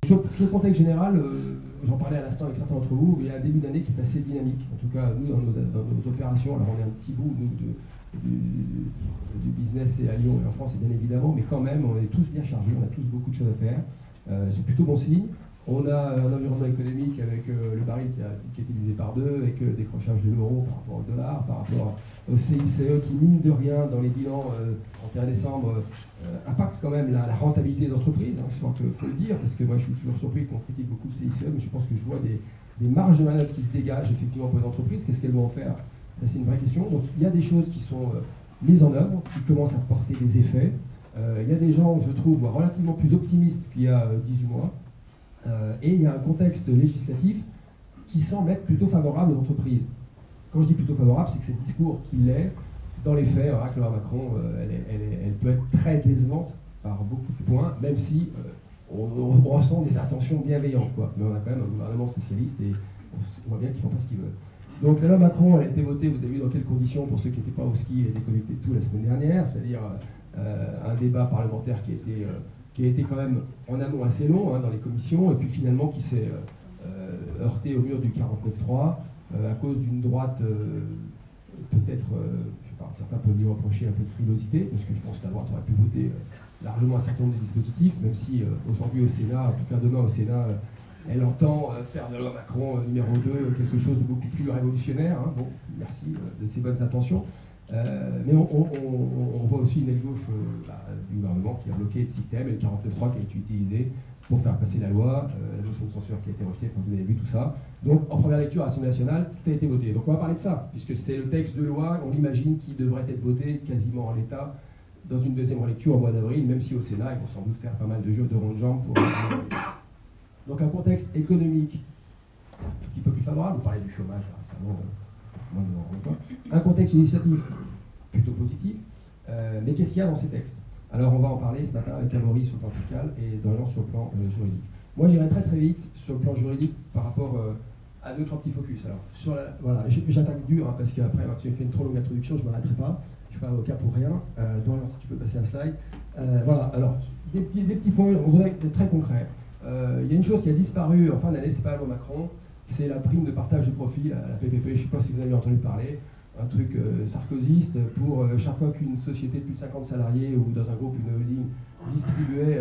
Sur le contexte général, j'en parlais à l'instant avec certains d'entre vous, il y a un début d'année qui est assez dynamique. En tout cas, nous, dans nos opérations, alors on est un petit bout, nous, du business et à Lyon et en France, bien évidemment, mais quand même, on est tous bien chargés, on a tous beaucoup de choses à faire. C'est plutôt bon signe. On a un environnement économique avec le baril qui a été divisé par deux, avec décrochage de l'euro par rapport au dollar, par rapport au CICE qui, mine de rien, dans les bilans 31 décembre, impacte quand même la rentabilité des entreprises. Je crois qu'il faut le dire, parce que moi je suis toujours surpris qu'on critique beaucoup le CICE, mais je pense que je vois des marges de manœuvre qui se dégagent effectivement pour les entreprises. Qu'est-ce qu'elles vont en faire? C'est une vraie question. Donc il y a des choses qui sont mises en œuvre, qui commencent à porter des effets. Il y a des gens, je trouve, relativement plus optimistes qu'il y a 18 mois. Et il y a un contexte législatif qui semble être plutôt favorable aux entreprises. Quand je dis plutôt favorable, c'est que c'est le discours qui l'est. Dans les faits, la loi Macron, elle peut être très décevante par beaucoup de points, même si on ressent des intentions bienveillantes, quoi. Mais on a quand même un gouvernement socialiste et on voit bien qu'ils ne font pas ce qu'ils veulent. Donc la loi Macron, elle a été votée, vous avez vu dans quelles conditions, pour ceux qui n'étaient pas au ski et déconnectés de tout la semaine dernière, c'est-à-dire un débat parlementaire qui a été quand même en amont assez long dans les commissions, et puis finalement qui s'est heurté au mur du 49.3 à cause d'une droite peut-être, je sais pas, certains peuvent lui reprocher un peu de frilosité, parce que je pense que la droite aurait pu voter largement un certain nombre de dispositifs, même si aujourd'hui au Sénat, en tout cas demain au Sénat, elle entend faire de la loi Macron numéro 2 quelque chose de beaucoup plus révolutionnaire. Bon, merci de ses bonnes intentions. Mais on voit aussi une aile gauche du gouvernement qui a bloqué le système et le 49.3 qui a été utilisé pour faire passer la loi, la motion de censure qui a été rejetée, enfin, vous avez vu tout ça. Donc en première lecture à l'Assemblée nationale, tout a été voté. Donc on va parler de ça, puisque c'est le texte de loi, on l'imagine, qui devrait être voté quasiment en l'état dans une deuxième lecture au mois d'avril, même si au Sénat, ils vont sans doute faire pas mal de jeux de rond de jambes pour... Donc un contexte économique un petit peu plus favorable, on parlait du chômage récemment, un contexte législatif plutôt positif, mais qu'est-ce qu'il y a dans ces textes? Alors on va en parler ce matin avec Amaury sur le plan fiscal et Dorian sur le plan juridique. Moi j'irai très très vite sur le plan juridique par rapport à deux, trois petits focus. Alors, voilà, j'attaque dur parce qu'après, si j'ai fait une trop longue introduction, je ne m'arrêterai pas. Je ne suis pas avocat pour rien. Dorian, si tu peux passer un slide. Voilà, alors, des petits points, on voudrait être très concret. Il y a une chose qui a disparu en fin d'année, c'est pas la loi Macron, c'est la prime de partage de profit, la PPP, je ne sais pas si vous avez entendu parler, un truc sarkozyste pour chaque fois qu'une société de plus de 50 salariés ou dans un groupe, une holding, distribuait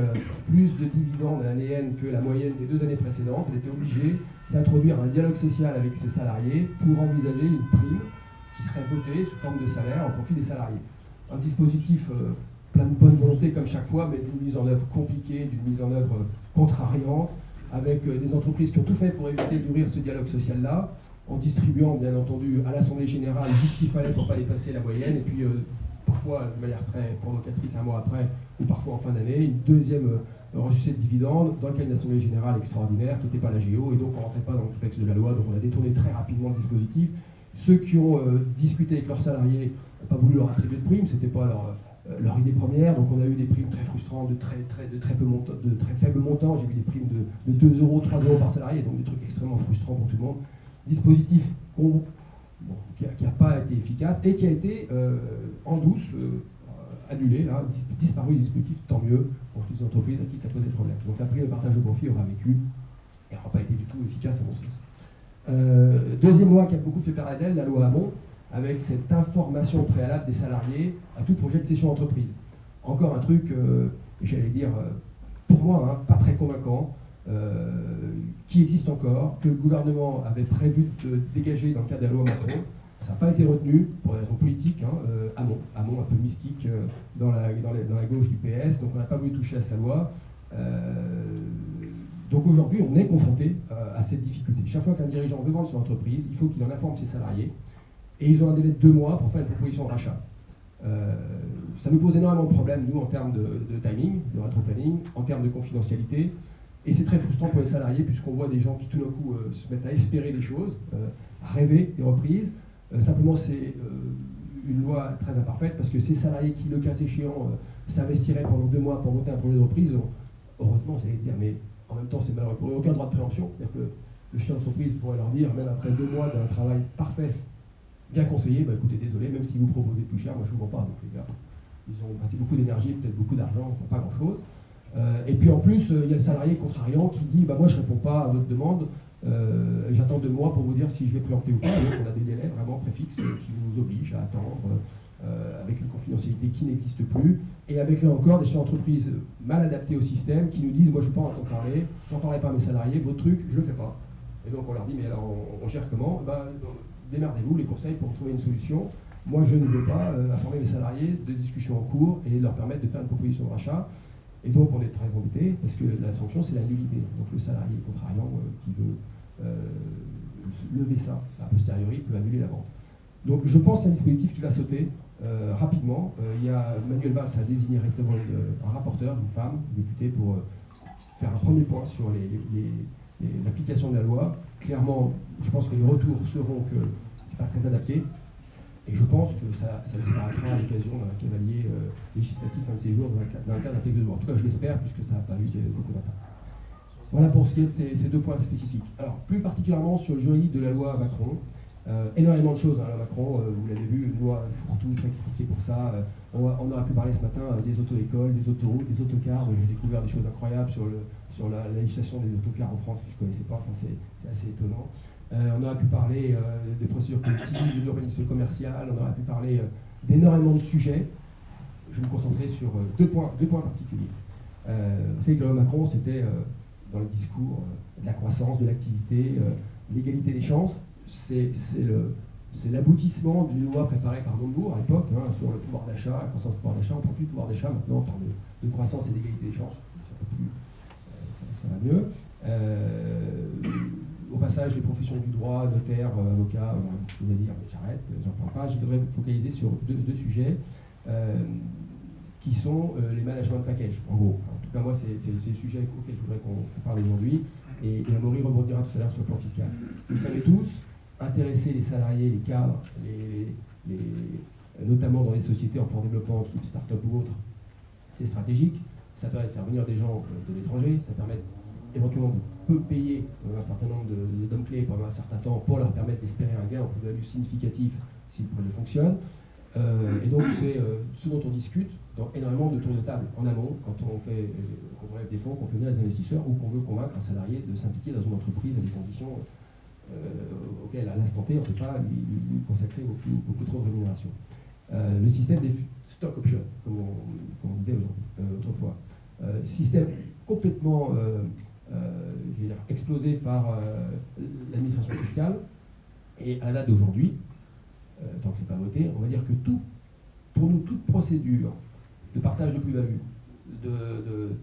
plus de dividendes à l'année N que la moyenne des 2 années précédentes, elle était obligée d'introduire un dialogue social avec ses salariés pour envisager une prime qui serait votée sous forme de salaire au profit des salariés. Un dispositif plein de bonne volonté comme chaque fois, mais d'une mise en œuvre compliquée, d'une mise en œuvre contrariante, avec des entreprises qui ont tout fait pour éviter d'ouvrir ce dialogue social-là, en distribuant bien entendu à l'Assemblée Générale juste ce qu'il fallait pour ne pas dépasser la moyenne, et puis parfois de manière très provocatrice un mois après, ou parfois en fin d'année, une deuxième ressuscité de dividendes, dans le cas d'une Assemblée Générale extraordinaire qui n'était pas la GO, et donc on ne rentrait pas dans le texte de la loi, donc on a détourné très rapidement le dispositif. Ceux qui ont discuté avec leurs salariés n'ont pas voulu leur attribuer de primes, ce n'était pas leur idée première, donc on a eu des primes très frustrantes, de très faibles montants, j'ai vu des primes de 2 euros, 3 euros par salarié, donc des trucs extrêmement frustrants pour tout le monde. Dispositif qui n'a pas été efficace et qui a été en douce annulé, là, disparu du dispositif, tant mieux pour toutes les entreprises à qui ça posait problème. Donc la prime de partage de profit aura vécu et n'aura pas été du tout efficace à mon sens. Deuxième loi qui a beaucoup fait parler d'elle, la loi Hamon, avec cette information préalable des salariés à tout projet de cession d'entreprise. Encore un truc, j'allais dire, pour moi, pas très convaincant, qui existe encore, que le gouvernement avait prévu de dégager dans le cadre de la loi Macron. Ça n'a pas été retenu pour des raisons politiques, Hamon un peu mystique dans la gauche du PS, donc on n'a pas voulu toucher à sa loi. Donc aujourd'hui, on est confronté à cette difficulté. Chaque fois qu'un dirigeant veut vendre son entreprise, il faut qu'il en informe ses salariés, et ils ont un délai de 2 mois pour faire une proposition de rachat. Ça nous pose énormément de problèmes, nous, en termes de timing, de rétro-planning, en termes de confidentialité, et c'est très frustrant pour les salariés, puisqu'on voit des gens qui, tout d'un coup, se mettent à espérer des choses, à rêver des reprises. Simplement, c'est une loi très imparfaite, parce que ces salariés qui, le cas échéant, s'investiraient pendant 2 mois pour monter un projet de reprise, heureusement, j'allais dire, mais en même temps, c'est malheureux, pour eux, aucun droit de préemption. C'est-à-dire que le chef d'entreprise pourrait leur dire, même après 2 mois d'un travail parfait, bien conseillé, écoutez, désolé, même si vous proposez plus cher, moi je ne vous vends pas. Donc les gars, ils ont passé beaucoup d'énergie, peut-être beaucoup d'argent pour pas grand-chose. Et puis en plus, il y a le salarié contrariant qui dit bah, moi je ne réponds pas à votre demande, j'attends 2 mois pour vous dire si je vais préempter ou pas. Et donc on a des délais vraiment préfixes qui nous obligent à attendre, avec une confidentialité qui n'existe plus, et avec là encore des chefs d'entreprise mal adaptés au système qui nous disent moi je ne veux pas entendre parler, j'en parlerai pas à mes salariés, votre truc, je ne le fais pas. Et donc on leur dit mais alors on gère comment? Démerdez-vous les conseils pour trouver une solution. Moi je ne veux pas informer mes salariés de discussions en cours et leur permettre de faire une proposition de rachat. Et donc on est très embêté parce que la sanction c'est la nullité. Donc le salarié contrariant qui veut lever ça a posteriori peut annuler la vente. Donc je pense que c'est un dispositif qui va sauter rapidement. Il y a Manuel Valls a désigné récemment un rapporteur, une femme, députée, pour faire un premier point sur l'application de la loi. Clairement, je pense que les retours seront que c'est pas très adapté. Et je pense que ça disparaîtra à l'occasion d'un cavalier législatif un de ces jours dans le cadre d'un texte de loi. En tout cas, je l'espère, puisque ça n'a pas eu beaucoup d'impact. Voilà pour ce qui est de ces 2 points spécifiques. Alors, plus particulièrement sur le juridique de la loi Macron, énormément de choses. La Macron, vous l'avez vu, une loi fourre-tout, très critiquée pour ça. On aurait pu parler ce matin des auto-écoles, des autoroutes, des autocars. J'ai découvert des choses incroyables sur la législation des autocars en France que je ne connaissais pas. Enfin, c'est assez étonnant. On aurait pu parler des procédures collectives, de l'urbanisme commercial, on aurait pu parler d'énormément de sujets. Je vais me concentrer sur deux points particuliers. Vous savez que la loi Macron, c'était dans le discours de la croissance, de l'activité, l'égalité des chances. C'est l'aboutissement d'une loi préparée par Montebourg à l'époque, sur le pouvoir d'achat, la croissance du pouvoir d'achat. On ne parle plus de pouvoir d'achat, maintenant on parle de croissance et d'égalité des chances. Ça va mieux. Au passage, les professions du droit, notaires, avocats, on a beaucoup de choses à dire, mais j'arrête, j'en parle pas. Je voudrais me focaliser sur deux sujets qui sont les management package, en gros. En tout cas, moi, c'est le sujet auquel je voudrais qu'on parle aujourd'hui. Et Amaury rebondira tout à l'heure sur le plan fiscal. Vous le savez tous, intéresser les salariés, les cadres, notamment dans les sociétés en fort développement, type start-up ou autre, c'est stratégique. Ça permet de faire venir des gens de l'étranger, ça permet éventuellement de peu payer un certain nombre d'hommes clés pendant un certain temps pour leur permettre d'espérer un gain en plus-value significatif si le projet fonctionne. Et donc c'est ce dont on discute dans énormément de tours de table en amont quand on lève des fonds, qu'on fait venir les investisseurs ou qu'on veut convaincre un salarié de s'impliquer dans une entreprise à des conditions auxquelles à l'instant T on ne peut pas lui consacrer beaucoup trop de rémunération. Le système des stock options, comme on disait autrefois, système complètement explosé par l'administration fiscale, et à la date d'aujourd'hui, tant que ce n'est pas voté, on va dire que pour nous, toute procédure de partage de plus-value, de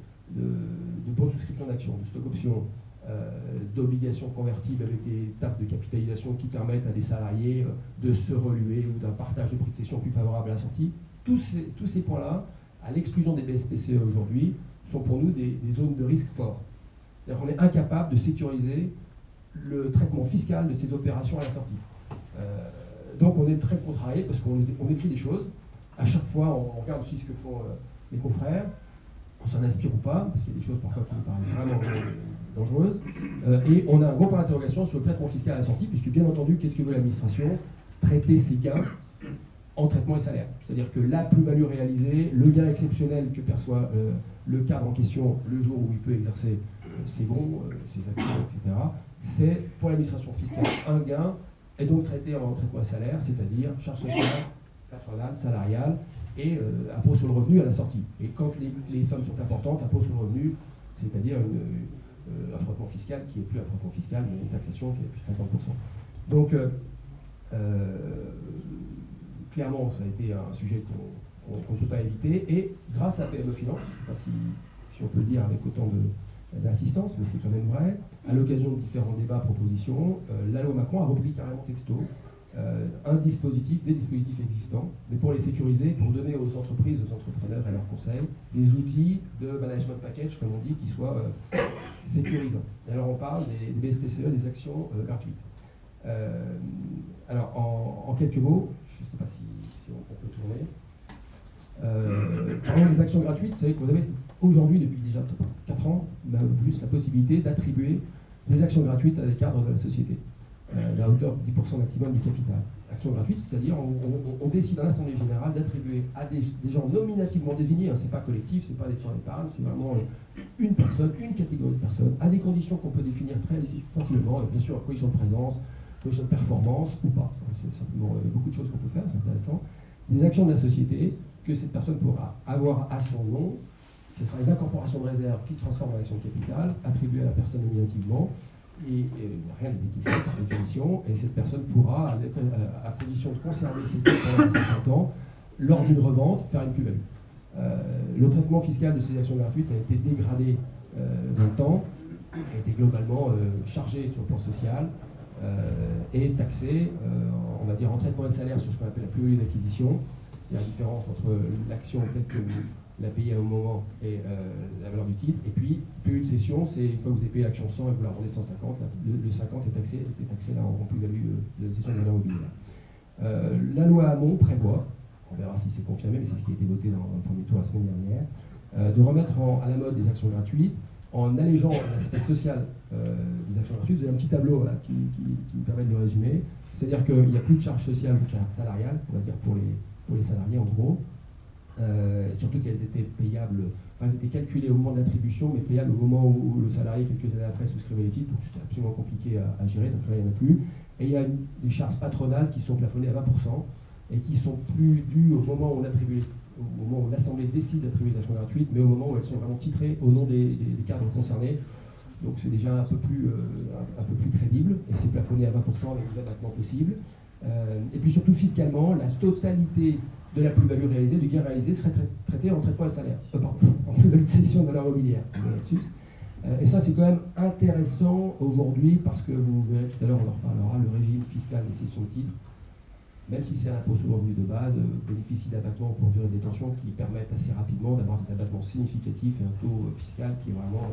bonne souscription d'actions, de stock options, d'obligations convertibles avec des tables de capitalisation qui permettent à des salariés de se reluer ou d'un partage de prix de cession plus favorable à la sortie, tous ces points-là, à l'exclusion des BSPCE aujourd'hui, sont pour nous des zones de risque forts. C'est-à-dire qu'on est incapable de sécuriser le traitement fiscal de ces opérations à la sortie. Donc on est très contrarié parce qu'on écrit des choses. À chaque fois, on regarde aussi ce que font les confrères. On s'en inspire ou pas, parce qu'il y a des choses parfois qui nous paraissent vraiment dangereuses. Et on a un gros point d'interrogation sur le traitement fiscal à la sortie, puisque bien entendu, qu'est-ce que veut l'administration? Traiter ses gains en traitement et salaire. C'est-à-dire que la plus-value réalisée, le gain exceptionnel que perçoit le cadre en question le jour où il peut exercer ses bons, ses actions, etc., c'est pour l'administration fiscale un gain, et donc traité en traitement et salaire, c'est-à-dire charge sociale, patronale, salariale, et impôt sur le revenu à la sortie. Et quand les sommes sont importantes, impôt sur le revenu, c'est-à-dire un frottement fiscal qui n'est plus un frottement fiscal, mais une taxation qui est plus de 50%. Donc, clairement, ça a été un sujet qu'on ne peut pas éviter, et grâce à PME Finance, je ne sais pas si on peut le dire avec autant d'insistance, mais c'est quand même vrai, à l'occasion de différents débats, propositions, la loi Macron a repris carrément texto des dispositifs existants, mais pour les sécuriser, pour donner aux entreprises, aux entrepreneurs et leurs conseils, des outils de management package, comme on dit, qui soient sécurisants. Et alors on parle des BSPCE, des actions gratuites. Alors en quelques mots, je ne sais pas si on peut tourner. Parlons des actions gratuites, vous savez que vous avez aujourd'hui, depuis déjà 4 ans, plus la possibilité d'attribuer des actions gratuites à des cadres de la société. à hauteur de 10% maximum du capital. Action gratuite, c'est-à-dire on décide à l'Assemblée Générale d'attribuer à des gens nominativement désignés, hein, c'est pas collectif, c'est pas des plans d'épargne, c'est vraiment une personne, une catégorie de personnes, à des conditions qu'on peut définir très facilement, et bien sûr, conditions de présence, conditions de performance ou pas. C'est simplement beaucoup de choses qu'on peut faire, c'est intéressant. Des actions de la société que cette personne pourra avoir à son nom. Ce sera les incorporations de réserve qui se transforment en actions de capital, attribuées à la personne nominativement, et rien n'est décaissé par définition, et cette personne pourra, à condition de conserver ses titres pendant un certain temps, lors d'une revente, faire une plus-value. Le traitement fiscal de ces actions gratuites a été dégradé dans le temps, a été globalement chargé sur le plan social, et taxé, on va dire, en traitement des salaires sur ce qu'on appelle la plus-value d'acquisition. C'est la différence entre l'action telle que vous la payez au moment et la valeur du titre. Et puis, plus de cession, c'est une fois que vous avez payé l'action 100 et que vous la vendez 150, le 50 était taxé là, en plus-value de cession de valeur mobilière. La loi Hamon prévoit, on verra si c'est confirmé, mais c'est ce qui a été voté dans le premier tour la semaine dernière, de remettre à la mode des actions gratuites en allégeant l'aspect social des actions gratuites. Vous avez un petit tableau là, qui me permet de le résumer. C'est-à-dire qu'il n'y a plus de charge sociale salariale, on va dire pour les salariés en gros. Surtout qu'elles étaient payables, enfin elles étaient calculées au moment de l'attribution, mais payables au moment où le salarié, quelques années après, souscrivait les titres, donc c'était absolument compliqué à gérer, donc là il n'y en a plus. Et il y a des charges patronales qui sont plafonnées à 20% et qui sont plus dues au moment où l'Assemblée décide d'attribuer des actions gratuites, mais au moment où elles sont vraiment titrées au nom des cadres concernés. Donc c'est déjà un peu plus crédible, et c'est plafonné à 20% avec des abattements possibles. Et puis surtout fiscalement, la totalité de la plus-value réalisée, du gain réalisé, serait traité en traitement à salaire. En plus-value de cession de valeur mobilière. Et ça, c'est quand même intéressant aujourd'hui, parce que vous verrez tout à l'heure, on en reparlera, le régime fiscal des cessions de titres, même si c'est un impôt sur le revenu de base, bénéficie d'abattements pour durée de détention qui permettent assez rapidement d'avoir des abattements significatifs et un taux fiscal qui est vraiment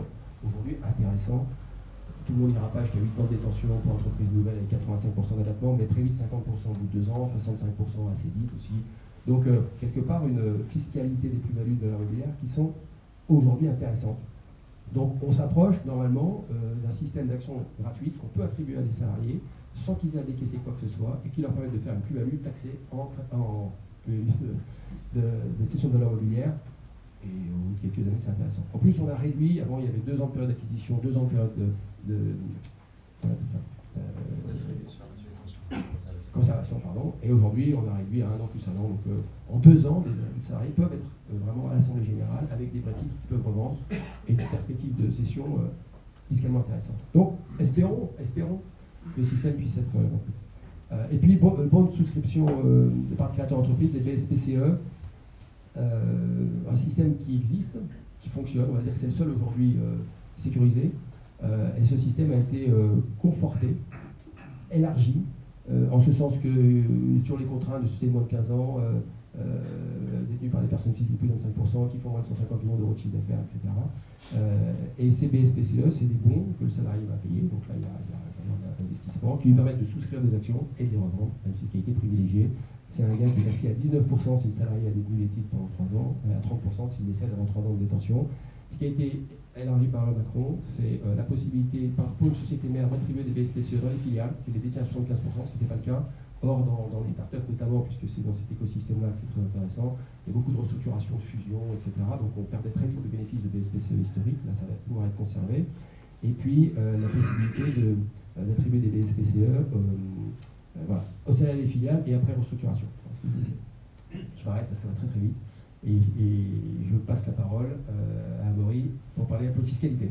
aujourd'hui intéressant. Tout le monde n'ira pas jusqu'à 8 ans de détention pour entreprise nouvelle avec 85% d'abattement, mais très vite 50% au bout de 2 ans, 65% assez vite aussi. Donc, quelque part, une fiscalité des plus-values de valeur mobilière qui sont aujourd'hui intéressantes. Donc, on s'approche normalement d'un système d'action gratuite qu'on peut attribuer à des salariés sans qu'ils aient à décaisser quoi que ce soit et qui leur permettent de faire une plus-value taxée de cession de valeur mobilière. Et au bout de quelques années, c'est intéressant. En plus, on a réduit, avant il y avait 2 ans de période d'acquisition, 2 ans de période comment on appelle ça conservation, pardon, et aujourd'hui on a réduit à 1 an plus 1 an. Donc en 2 ans, les salariés peuvent être vraiment à l'Assemblée Générale avec des vrais titres qu'ils peuvent revendre et une perspective de cession fiscalement intéressante. Donc espérons que le système puisse être et puis le bon de souscription de part de créateur d'entreprise et BSPCE, un système qui existe, qui fonctionne, on va dire que c'est le seul aujourd'hui sécurisé, et ce système a été conforté, élargi, en ce sens qu'il y a toujours les contraintes de société de moins de 15 ans, détenues par des personnes physiques plus de 25%, qui font moins de 150 millions d'euros de chiffre d'affaires, etc. Et ces BSPCE, c'est des bons que le salarié va payer, donc là il y a un investissement qui lui permettent de souscrire des actions et de les revendre à une fiscalité privilégiée. C'est un gain qui est taxé à 19% si le salarié a détenu les titres pendant 3 ans, et à 30% s'il décède avant 3 ans de détention. Ce qui a été élargi par le Macron, c'est la possibilité pour une société mère d'attribuer des BSPCE dans les filiales, c'est des détient à 75%, ce qui n'était pas le cas. Or, dans les startups notamment, puisque c'est dans cet écosystème-là que c'est très intéressant, il y a beaucoup de restructuration, de fusion, etc. Donc on perdait très vite le bénéfice de BSPCE historique, là ça va pouvoir être conservé. Et puis la possibilité d'attribuer des BSPCE voilà, au salarié des filiales et après restructuration. Je m'arrête parce que ça va très très vite. Et je passe la parole à Amaury pour parler un peu fiscalité.